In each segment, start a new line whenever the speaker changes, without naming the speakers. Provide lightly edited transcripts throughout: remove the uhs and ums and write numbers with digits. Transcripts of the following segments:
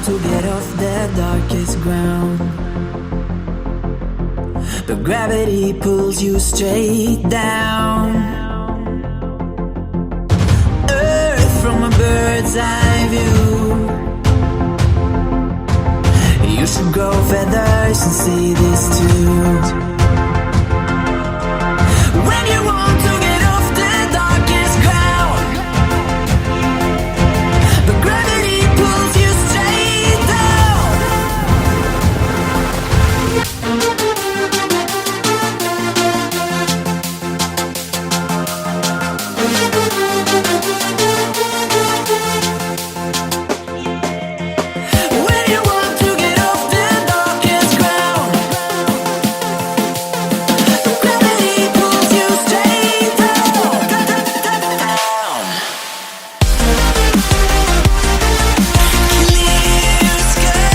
To get off the darkest ground, but gravity pulls you straight down. Earth from a bird's eye view. You should grow feathers and see this too. When you want to get off the darkest ground, but gravity pulls you straight down. When you want to get off the darkest ground, but gravity pulls you straight down. Clear sky.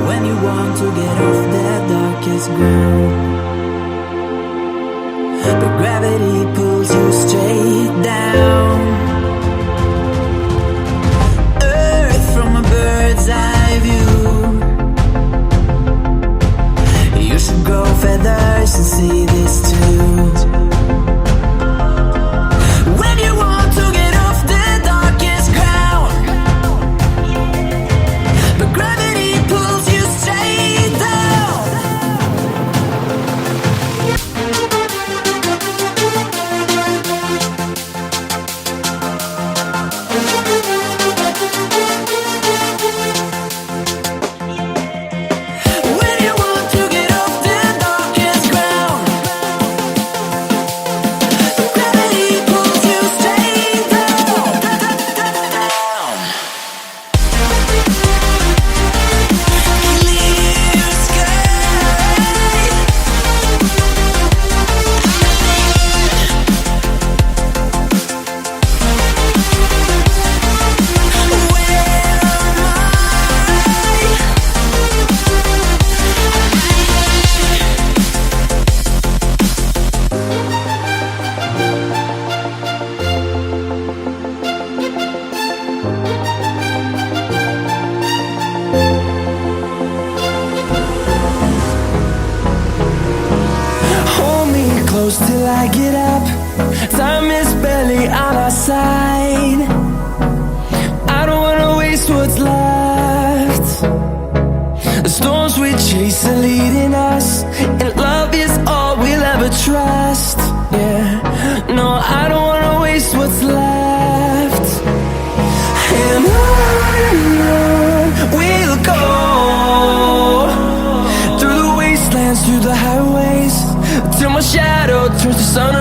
When you want to get off the darkest ground, but gravity pulls you straight down. Earth from a bird's eye view. You should grow feathers and see this too. When you want to get off the darkest ground, but gravity pulls you straight down. When you want to get off the darkest ground, but gravity pulls you straight down. Clear sky.
Hold me close till I get up. Time is barely on our side. I don't wanna waste what's left. The storms we chase are leading us, and love is all we'll ever trust. Yeah, no, I don't wanna waste what's left. And on we'll go, through the wastelands, through the highways, till my shadow turns to sun